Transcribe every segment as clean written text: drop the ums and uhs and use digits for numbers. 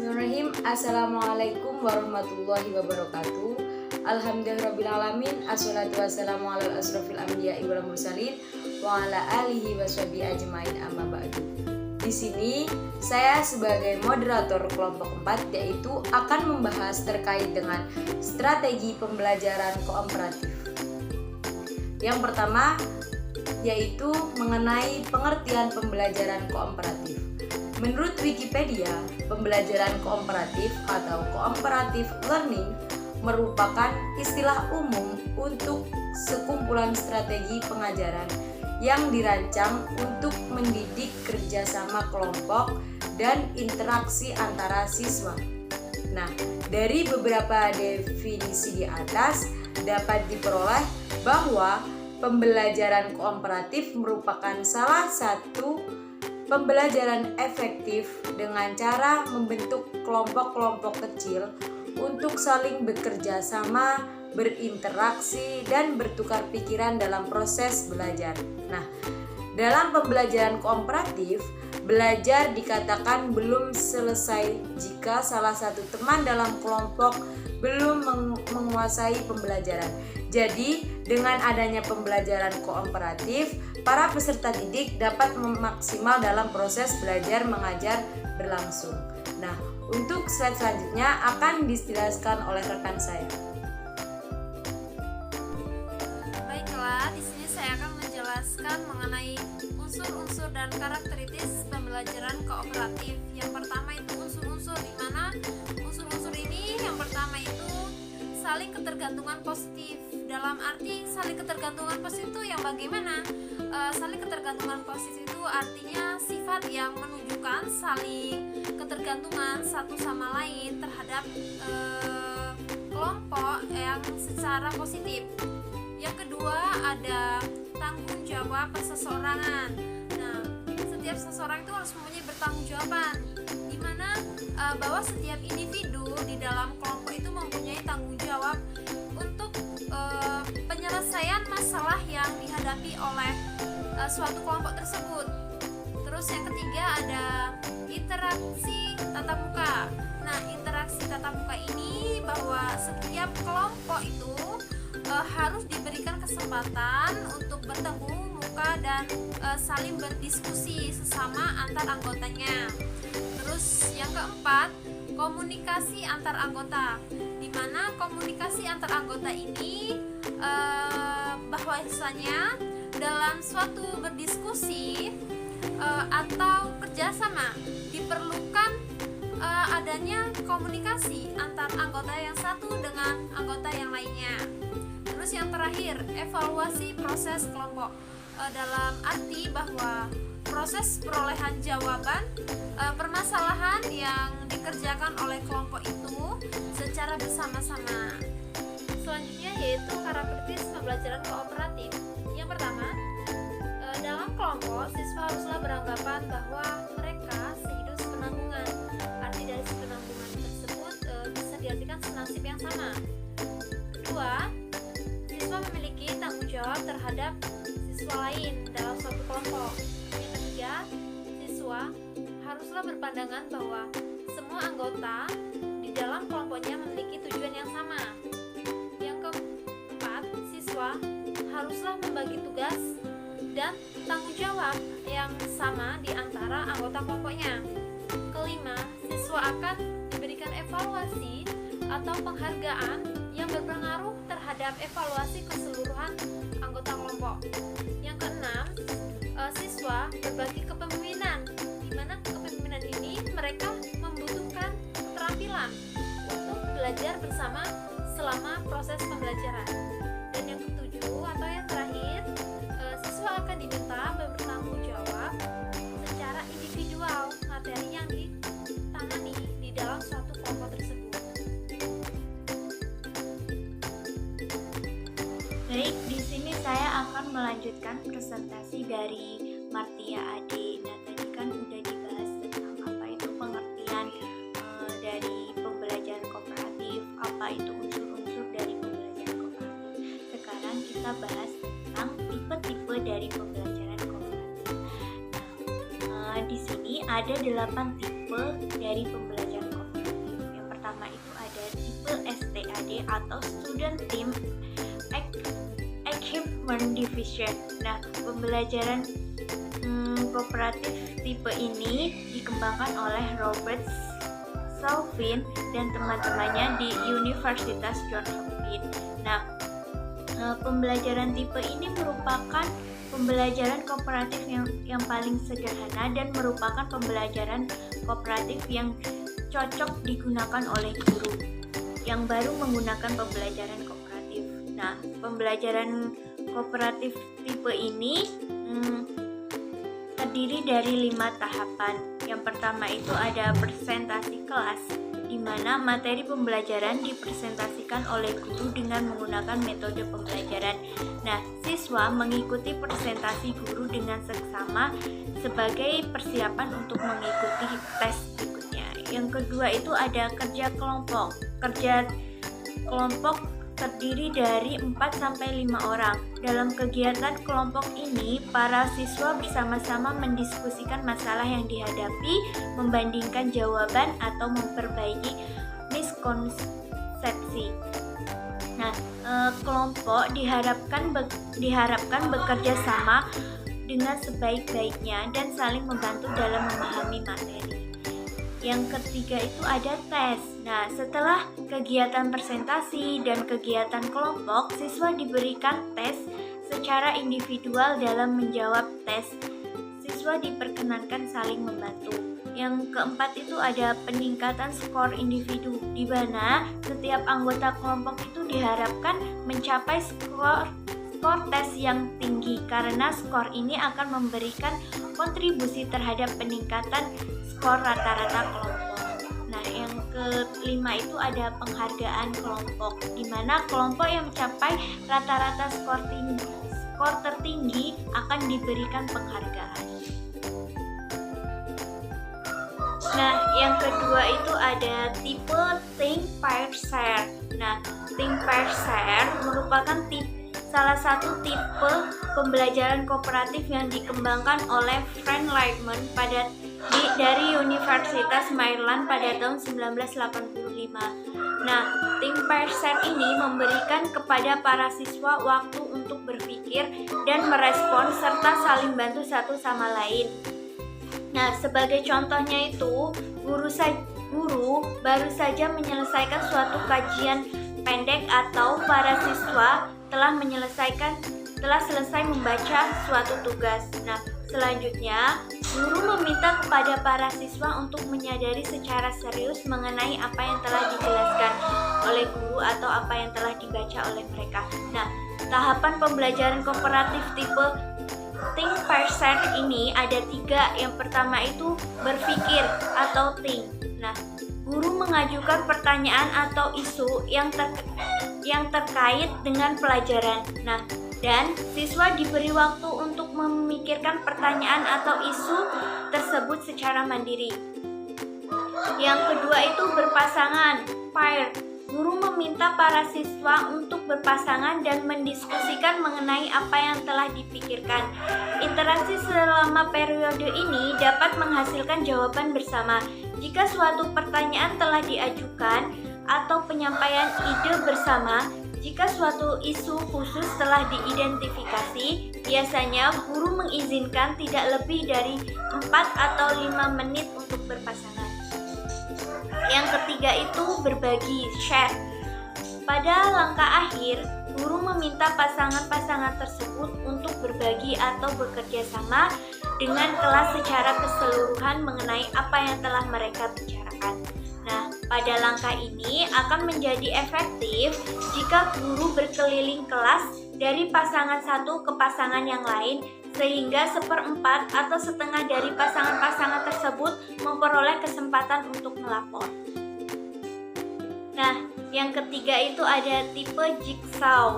Bismillahirrahmanirrahim. Assalamualaikum warahmatullahi wabarakatuh. Alhamdulillahirrabbilalamin. Assalatu wassalamu ala asrofil anbiya'i wal mursalin wa ala alihi washabihi ajmain, amma ba'du. Di sini saya sebagai moderator kelompok 4 yaitu akan membahas terkait dengan strategi pembelajaran kooperatif. Yang pertama yaitu mengenai pengertian pembelajaran kooperatif. Menurut Wikipedia, pembelajaran kooperatif atau cooperative learning merupakan istilah umum untuk sekumpulan strategi pengajaran yang dirancang untuk mendidik kerjasama kelompok dan interaksi antara siswa. Nah, dari beberapa definisi di atas dapat diperoleh bahwa pembelajaran kooperatif merupakan salah satu pembelajaran efektif dengan cara membentuk kelompok-kelompok kecil untuk saling bekerja sama, berinteraksi, dan bertukar pikiran dalam proses belajar. Nah, dalam pembelajaran kooperatif, belajar dikatakan belum selesai jika salah satu teman dalam kelompok belum menguasai pembelajaran. Jadi, dengan adanya pembelajaran kooperatif, para peserta didik dapat maksimal dalam proses belajar mengajar berlangsung. Nah, untuk slide selanjutnya akan dijelaskan oleh rekan saya. Baiklah, di sini saya akan menjelaskan mengenai unsur-unsur dan karakteristik pembelajaran kooperatif. Yang pertama itu unsur-unsur, di mana unsur-unsur ini yang pertama itu saling ketergantungan positif. Dalam arti saling ketergantungan positif itu yang bagaimana? Saling ketergantungan positif itu artinya sifat yang menunjukkan saling ketergantungan satu sama lain terhadap kelompok yang secara positif. Yang kedua ada tanggung jawab perseorangan. Nah, setiap seseorang itu harus mempunyai bertanggungjawaban, di mana bahwa setiap individu di dalam kelompok itu mempunyai tanggung jawab untuk penyelesaian masalah yang dihadapi oleh suatu kelompok tersebut. Terus yang ketiga ada interaksi tatap muka. Nah, interaksi tatap muka ini bahwa setiap kelompok itu harus diberikan kesempatan untuk bertemu muka dan saling berdiskusi sesama antar anggotanya. Terus yang keempat, komunikasi antar anggota, di mana komunikasi antar anggota ini bahwasanya dalam suatu berdiskusi atau kerjasama diperlukan adanya komunikasi antar anggota yang satu dengan anggota yang lainnya. Terus yang terakhir, evaluasi proses kelompok, dalam arti bahwa proses perolehan jawaban permasalahan yang dikerjakan oleh kelompok itu secara bersama-sama. Selanjutnya yaitu karakteristik pembelajaran kooperatif. Yang pertama, dalam kelompok siswa haruslah beranggapan bahwa mereka sehidup sepenanggungan. Arti dari sepenanggungan tersebut bisa diartikan senasib yang sama. Kedua, siswa memiliki tanggung jawab terhadap siswa lain dalam suatu kelompok. Yang ketiga, siswa haruslah berpandangan bahwa semua anggota di dalam kelompoknya memiliki tujuan yang sama. Yang keempat, siswa haruslah membagi tugas dan tanggung jawab yang sama di antara anggota kelompoknya. Kelima, siswa akan diberikan evaluasi atau penghargaan yang berpengaruh terhadap evaluasi keseluruhan anggota kelompok. Yang keenam, siswa berbagi kepemimpinan, di mana kepemimpinan ini mereka membutuhkan keterampilan untuk belajar bersama selama proses pembelajaran. Dan yang ketujuh atau yang terakhir, siswa akan diminta bertanggung jawab secara individual materi yang ditangani di dalam suatu kelompok tersebut. Baik, di sini saya akan melanjutkan presentasi dari Martia Ade. Nah, tadi kan udah dibahas tentang apa itu pengertian dari pembelajaran kooperatif, apa itu unsur-unsur dari pembelajaran kooperatif. Sekarang kita bahas tentang tipe-tipe dari pembelajaran kooperatif. Nah, di sini ada 8 tipe dari pembelajaran kooperatif. STD atau Student Team Achievement Division. Nah, pembelajaran kooperatif tipe ini dikembangkan oleh Robert Salvin dan teman-temannya di Universitas Johns Hopkins. Nah, pembelajaran tipe ini merupakan pembelajaran kooperatif yang paling sederhana dan merupakan pembelajaran kooperatif yang cocok digunakan oleh guru yang baru menggunakan pembelajaran kooperatif. Nah, pembelajaran kooperatif tipe ini terdiri dari 5 tahapan. Yang pertama itu ada presentasi kelas, di mana materi pembelajaran dipresentasikan oleh guru dengan menggunakan metode pembelajaran. Nah, siswa mengikuti presentasi guru dengan seksama sebagai persiapan untuk mengikuti tes berikutnya. Yang kedua itu ada kerja kelompok. Kerja kelompok terdiri dari 4-5 orang. Dalam kegiatan kelompok ini, para siswa bersama-sama mendiskusikan masalah yang dihadapi, membandingkan jawaban atau memperbaiki miskonsepsi. Nah, kelompok diharapkan bekerja sama dengan sebaik-baiknya dan saling membantu dalam memahami materi. Yang ketiga itu ada tes. Nah, setelah kegiatan presentasi dan kegiatan kelompok, siswa diberikan tes secara individual dalam menjawab tes. Siswa diperkenankan saling membantu. Yang keempat itu ada peningkatan skor individu, di mana setiap anggota kelompok itu diharapkan mencapai skor tes yang tinggi, karena skor ini akan memberikan kontribusi terhadap peningkatan skor rata-rata kelompok. Nah, yang kelima itu ada penghargaan kelompok, di mana kelompok yang mencapai rata-rata skor tertinggi akan diberikan penghargaan. Nah, yang kedua itu ada tipe Think Pair Share. Nah, Think Pair Share merupakan salah satu tipe pembelajaran kooperatif yang dikembangkan oleh Frank Lightman dari Universitas Maryland pada tahun 1985. Nah, Think Pair Share ini memberikan kepada para siswa waktu untuk berpikir dan merespon serta saling bantu satu sama lain. Nah, sebagai contohnya itu, guru baru saja menyelesaikan suatu kajian pendek atau para siswa telah selesai membaca suatu tugas. Nah, selanjutnya guru meminta kepada para siswa untuk menyadari secara serius mengenai apa yang telah dijelaskan oleh guru atau apa yang telah dibaca oleh mereka. Nah, tahapan pembelajaran kooperatif tipe Think Pair Share ini ada 3. Yang pertama itu berpikir atau think. Nah, guru mengajukan pertanyaan atau isu yang terkait dengan pelajaran. Nah, dan siswa diberi waktu untuk memikirkan pertanyaan atau isu tersebut secara mandiri. Yang kedua itu berpasangan, pair. Guru meminta para siswa untuk berpasangan dan mendiskusikan mengenai apa yang telah dipikirkan. Interaksi selama periode ini dapat menghasilkan jawaban bersama. Jika suatu pertanyaan telah diajukan atau penyampaian ide bersama, jika suatu isu khusus telah diidentifikasi, biasanya guru mengizinkan tidak lebih dari 4 atau 5 menit untuk berpasangan. Yang ketiga itu berbagi, share. Pada langkah akhir, guru meminta pasangan-pasangan tersebut untuk berbagi atau bekerja sama dengan kelas secara keseluruhan mengenai apa yang telah mereka bicarakan. Nah, pada langkah ini akan menjadi efektif jika guru berkeliling kelas dari pasangan satu ke pasangan yang lain, sehingga 1/4 atau setengah dari pasangan-pasangan tersebut memperoleh kesempatan untuk melapor. Nah, yang ketiga itu ada tipe jigsaw.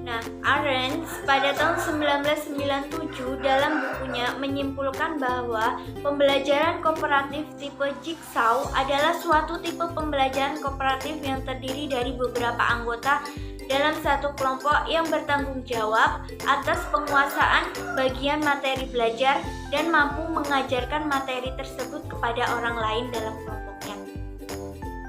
Nah, Arendt pada tahun 1997 dalam bukunya menyimpulkan bahwa pembelajaran kooperatif tipe jigsaw adalah suatu tipe pembelajaran kooperatif yang terdiri dari beberapa anggota dalam satu kelompok yang bertanggung jawab atas penguasaan bagian materi belajar dan mampu mengajarkan materi tersebut kepada orang lain dalam kelompoknya.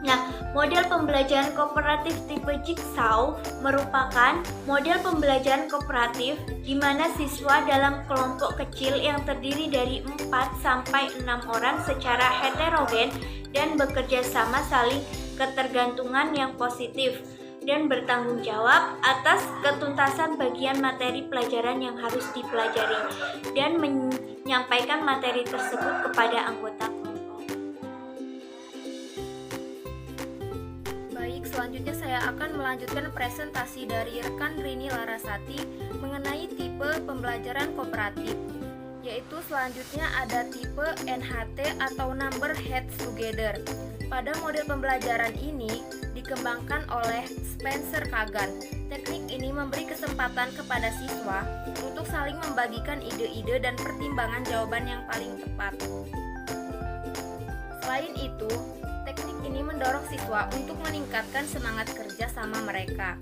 Nah, model pembelajaran kooperatif tipe Jigsaw merupakan model pembelajaran kooperatif di mana siswa dalam kelompok kecil yang terdiri dari 4-6 orang secara heterogen dan bekerja sama saling ketergantungan yang positif dan bertanggung jawab atas ketuntasan bagian materi pelajaran yang harus dipelajari dan menyampaikan materi tersebut kepada anggota kelompok. Baik, selanjutnya saya akan melanjutkan presentasi dari rekan Rini Larasati mengenai tipe pembelajaran kooperatif, yaitu selanjutnya ada tipe NHT atau Number Heads Together. Pada model pembelajaran ini dikembangkan oleh Spencer Kagan. Teknik ini memberi kesempatan kepada siswa untuk saling membagikan ide-ide dan pertimbangan jawaban yang paling tepat. Selain itu, teknik ini mendorong siswa untuk meningkatkan semangat kerja sama mereka.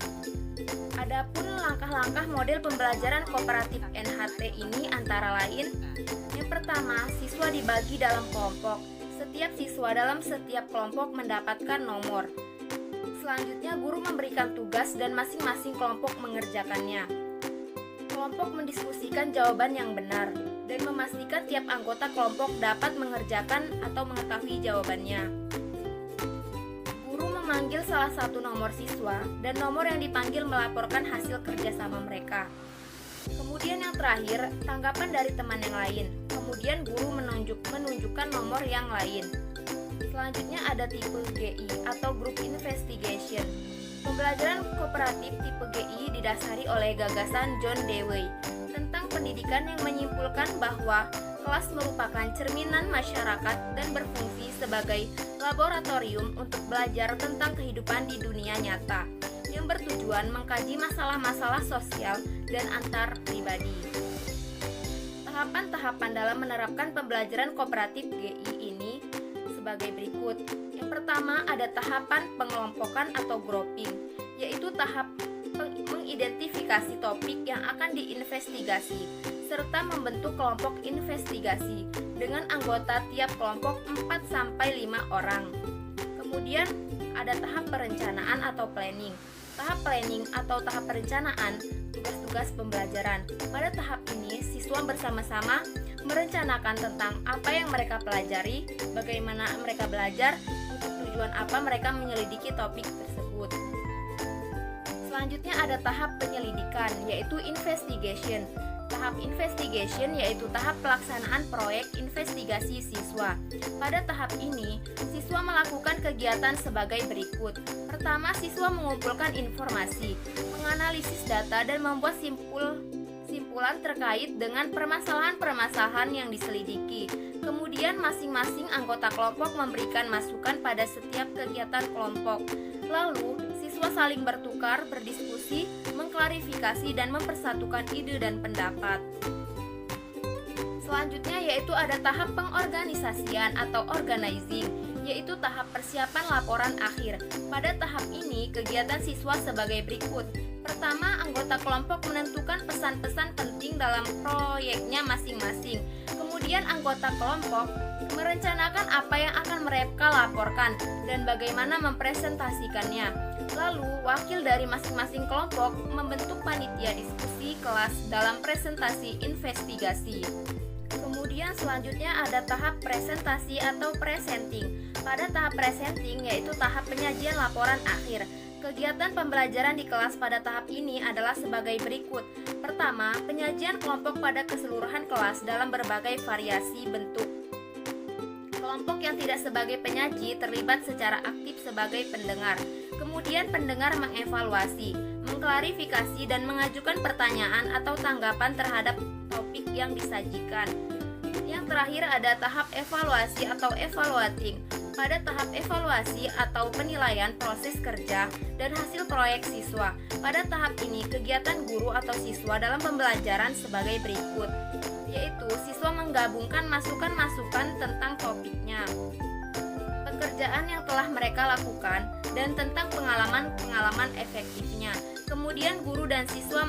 Adapun langkah-langkah model pembelajaran kooperatif NHT ini antara lain: yang pertama, siswa dibagi dalam kelompok. Setiap siswa dalam setiap kelompok mendapatkan nomor. Selanjutnya, guru memberikan tugas dan masing-masing kelompok mengerjakannya. Kelompok mendiskusikan jawaban yang benar dan memastikan tiap anggota kelompok dapat mengerjakan atau mengetahui jawabannya. Guru memanggil salah satu nomor siswa dan nomor yang dipanggil melaporkan hasil kerjasama mereka. Kemudian yang terakhir, tanggapan dari teman yang lain. Kemudian guru menunjukkan nomor yang lain. Selanjutnya ada tipe GI atau Group Investigation. Pembelajaran kooperatif tipe GI didasari oleh gagasan John Dewey tentang pendidikan yang menyimpulkan bahwa kelas merupakan cerminan masyarakat dan berfungsi sebagai laboratorium untuk belajar tentang kehidupan di dunia nyata yang bertujuan mengkaji masalah-masalah sosial dan antar pribadi. Tahapan-tahapan dalam menerapkan pembelajaran kooperatif GI ini sebagai berikut. Yang pertama ada tahapan pengelompokan atau grouping, yaitu tahap mengidentifikasi topik yang akan diinvestigasi serta membentuk kelompok investigasi dengan anggota tiap kelompok 4-5 orang. Kemudian ada tahap perencanaan atau planning. Tahap planning atau tahap perencanaan tugas-tugas pembelajaran. Pada tahap ini, siswa bersama-sama merencanakan tentang apa yang mereka pelajari, bagaimana mereka belajar, untuk tujuan apa mereka menyelidiki topik tersebut. Selanjutnya ada tahap penyelidikan, yaitu investigation. Tahap investigation yaitu tahap pelaksanaan proyek investigasi siswa. Pada tahap ini, siswa melakukan kegiatan sebagai berikut. Pertama, siswa mengumpulkan informasi, menganalisis data dan membuat simpulan terkait dengan permasalahan-permasalahan yang diselidiki. Kemudian masing-masing anggota kelompok memberikan masukan pada setiap kegiatan kelompok. Lalu, siswa saling bertukar, berdiskusi, mengklarifikasi dan mempersatukan ide dan pendapat. Selanjutnya yaitu ada tahap pengorganisasian atau organizing, yaitu tahap persiapan laporan akhir. Pada tahap ini, kegiatan siswa sebagai berikut. Pertama, anggota kelompok menentukan pesan-pesan penting dalam proyeknya masing-masing. Kemudian anggota kelompok merencanakan apa yang akan mereka laporkan dan bagaimana mempresentasikannya. Lalu, wakil dari masing-masing kelompok membentuk panitia diskusi kelas dalam presentasi investigasi. Kemudian selanjutnya ada tahap presentasi atau presenting. Pada tahap presenting yaitu tahap penyajian laporan akhir. Kegiatan pembelajaran di kelas pada tahap ini adalah sebagai berikut. Pertama, penyajian kelompok pada keseluruhan kelas dalam berbagai variasi bentuk. Kelompok yang tidak sebagai penyaji terlibat secara aktif sebagai pendengar. Kemudian pendengar mengevaluasi, mengklarifikasi dan mengajukan pertanyaan atau tanggapan terhadap topik yang disajikan. Yang terakhir ada tahap evaluasi atau evaluating. Pada tahap evaluasi atau penilaian proses kerja dan hasil proyek siswa. Pada tahap ini kegiatan guru atau siswa dalam pembelajaran sebagai berikut, yaitu siswa menggabungkan masukan-masukan tentang topiknya, pekerjaan yang telah mereka lakukan, dan tentang pengalaman efektifnya. Kemudian guru dan siswa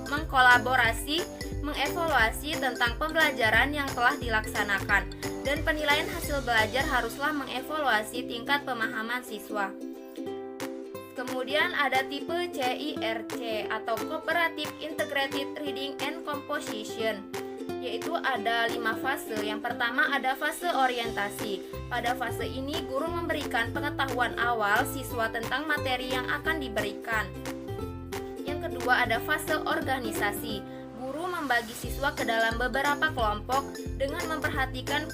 mengkolaborasi mengevaluasi tentang pembelajaran yang telah dilaksanakan, dan penilaian hasil belajar haruslah mengevaluasi tingkat pemahaman siswa. Kemudian ada tipe CIRC atau Cooperative Integrated Reading and Composition, yaitu ada 5 fase. Yang pertama ada fase orientasi. Pada fase ini guru memberikan pengetahuan awal siswa tentang materi yang akan diberikan. Yang kedua ada fase organisasi. Guru membagi siswa ke dalam beberapa kelompok dengan memperhatikan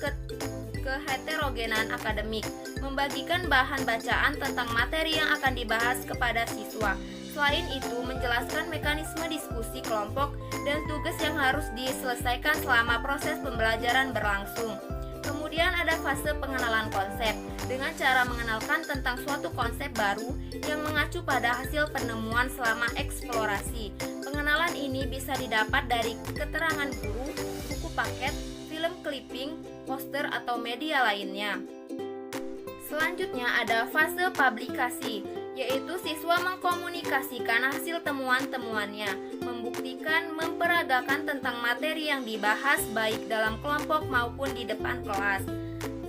keheterogenan akademik, membagikan bahan bacaan tentang materi yang akan dibahas kepada siswa. Selain itu, menjelaskan mekanisme diskusi kelompok dan tugas yang harus diselesaikan selama proses pembelajaran berlangsung. Kemudian ada fase pengenalan konsep, dengan cara mengenalkan tentang suatu konsep baru yang mengacu pada hasil penemuan selama eksplorasi. Pengenalan ini bisa didapat dari keterangan guru, buku paket, film clipping, poster atau media lainnya. Selanjutnya ada fase publikasi, yaitu siswa mengkomunikasikan hasil temuan-temuannya, membuktikan, memperagakan tentang materi yang dibahas baik dalam kelompok maupun di depan kelas.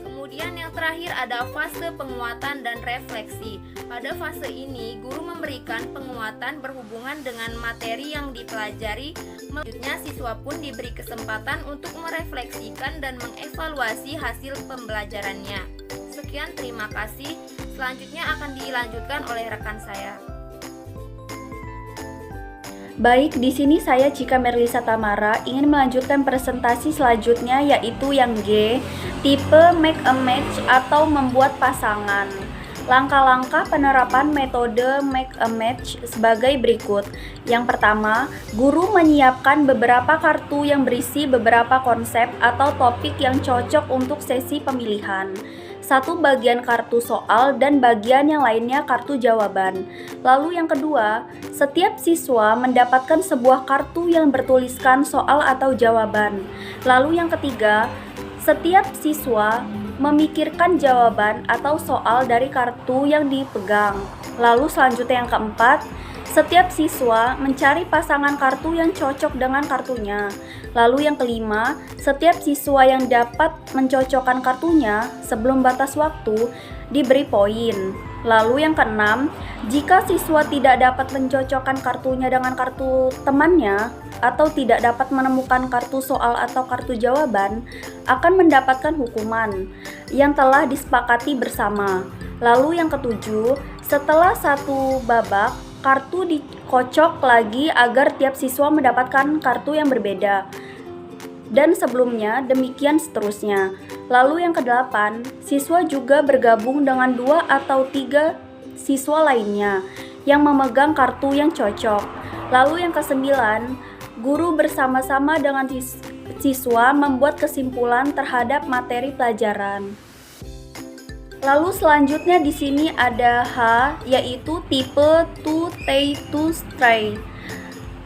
Kemudian yang terakhir ada fase penguatan dan refleksi. Pada fase ini, guru memberikan penguatan berhubungan dengan materi yang dipelajari. Selanjutnya, siswa pun diberi kesempatan untuk merefleksikan dan mengevaluasi hasil pembelajarannya. Sekian, terima kasih. Selanjutnya akan dilanjutkan oleh rekan saya. Baik, di sini saya Cika Merlisa Tamara ingin melanjutkan presentasi selanjutnya, yaitu yang G, tipe make a match atau membuat pasangan. Langkah-langkah penerapan metode make a match sebagai berikut. Yang pertama, guru menyiapkan beberapa kartu yang berisi beberapa konsep atau topik yang cocok untuk sesi pemilihan. Satu bagian kartu soal dan bagian yang lainnya kartu jawaban. Lalu yang kedua, setiap siswa mendapatkan sebuah kartu yang bertuliskan soal atau jawaban. Lalu yang ketiga, setiap siswa memikirkan jawaban atau soal dari kartu yang dipegang. Lalu selanjutnya yang keempat, setiap siswa mencari pasangan kartu yang cocok dengan kartunya. Lalu yang kelima, setiap siswa yang dapat mencocokkan kartunya sebelum batas waktu diberi poin. Lalu yang keenam, jika siswa tidak dapat mencocokkan kartunya dengan kartu temannya atau tidak dapat menemukan kartu soal atau kartu jawaban, akan mendapatkan hukuman yang telah disepakati bersama. Lalu yang ketujuh, setelah satu babak, kartu dikocok lagi agar tiap siswa mendapatkan kartu yang berbeda. Dan sebelumnya, demikian seterusnya. Lalu yang kedelapan, siswa juga bergabung dengan 2 atau 3 siswa lainnya yang memegang kartu yang cocok. Lalu yang kesembilan, guru bersama-sama dengan siswa membuat kesimpulan terhadap materi pelajaran. Lalu selanjutnya di sini ada H, yaitu tipe to take to try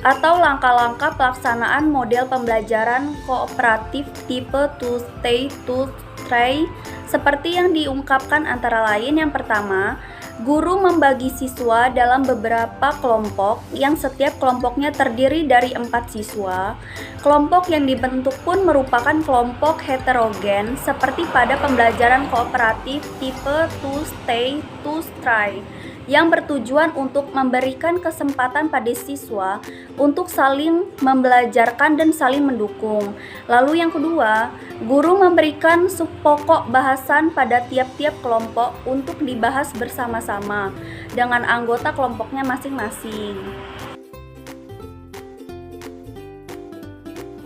atau langkah-langkah pelaksanaan model pembelajaran kooperatif tipe to take to try seperti yang diungkapkan antara lain. Yang pertama, guru membagi siswa dalam beberapa kelompok yang setiap kelompoknya terdiri dari 4 siswa. Kelompok yang dibentuk pun merupakan kelompok heterogen seperti pada pembelajaran kooperatif tipe to stay to try yang bertujuan untuk memberikan kesempatan pada siswa untuk saling membelajarkan dan saling mendukung. Lalu yang kedua, guru memberikan subpokok bahasan pada tiap-tiap kelompok untuk dibahas bersama-sama dengan anggota kelompoknya masing-masing.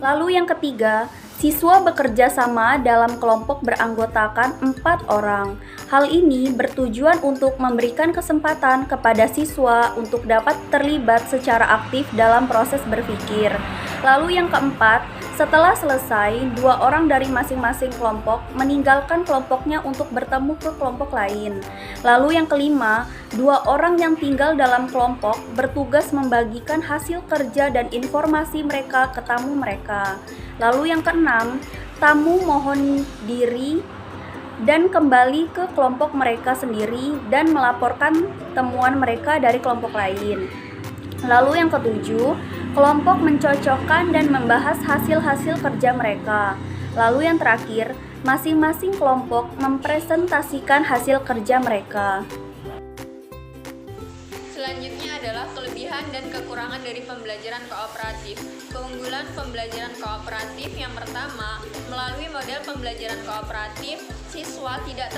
Lalu yang ketiga, siswa bekerja sama dalam kelompok beranggotakan 4 orang. Hal ini bertujuan untuk memberikan kesempatan kepada siswa untuk dapat terlibat secara aktif dalam proses berpikir. Lalu yang keempat, setelah selesai, 2 orang dari masing-masing kelompok meninggalkan kelompoknya untuk bertemu ke kelompok lain. Lalu yang kelima, 2 orang yang tinggal dalam kelompok bertugas membagikan hasil kerja dan informasi mereka ke tamu mereka. Lalu yang keenam, tamu mohon diri dan kembali ke kelompok mereka sendiri dan melaporkan temuan mereka dari kelompok lain. Lalu yang ketujuh, Kelompok mencocokkan dan membahas hasil-hasil kerja mereka. Lalu yang terakhir, masing-masing kelompok mempresentasikan hasil kerja mereka. Selanjutnya adalah kelebihan dan kekurangan dari pembelajaran kooperatif. Keunggulan pembelajaran kooperatif yang pertama, melalui model pembelajaran kooperatif, siswa tidak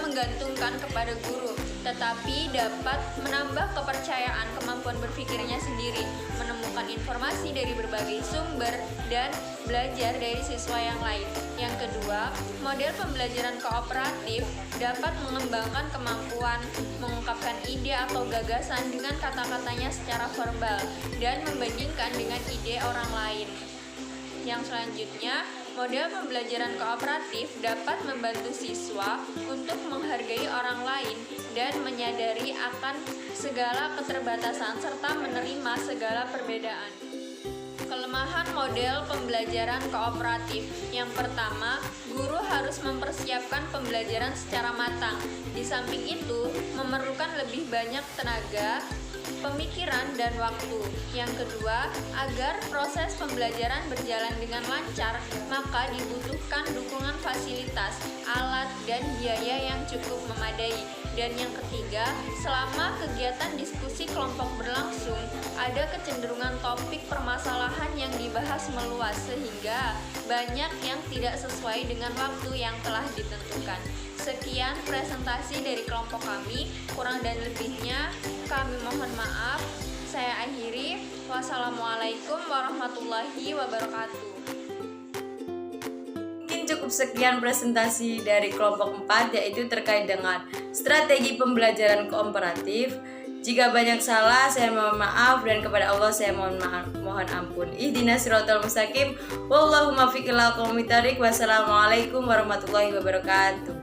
menggantungkan kepada guru, tetapi dapat menambah kepercayaan kemampuan berpikirnya sendiri, menemukan informasi dari berbagai sumber, dan belajar dari siswa yang lain. Yang kedua, model pembelajaran kooperatif dapat mengembangkan kemampuan mengungkapkan ide atau gagasan dengan kata-katanya secara verbal dan membandingkan dengan ide orang lain. Yang selanjutnya, model pembelajaran kooperatif dapat membantu siswa untuk menghargai orang lain dan menyadari akan segala keterbatasan serta menerima segala perbedaan. Kelemahan model pembelajaran kooperatif. Yang pertama, guru harus mempersiapkan pembelajaran secara matang. Di samping itu, memerlukan lebih banyak tenaga, pemikiran, dan waktu. Yang kedua, agar proses pembelajaran berjalan dengan lancar, maka dibutuhkan dukungan fasilitas, alat, dan biaya yang cukup memadai. Dan yang ketiga, selama kegiatan diskusi kelompok berlangsung, ada kecenderungan topik permasalahan yang dibahas meluas sehingga banyak yang tidak sesuai dengan waktu yang telah ditentukan. Sekian presentasi dari kelompok kami, kurang dan lebihnya kami mohon maaf. Saya akhiri. Wassalamualaikum warahmatullahi wabarakatuh. Cukup sekian presentasi dari kelompok 4, yaitu terkait dengan strategi pembelajaran kooperatif. Jika banyak salah, saya mohon maaf, dan kepada Allah saya mohon ampun. Ihdinas siratal mustaqim. Wallahumma fiqil aqwamit thariq. Wassalamualaikum warahmatullahi wabarakatuh.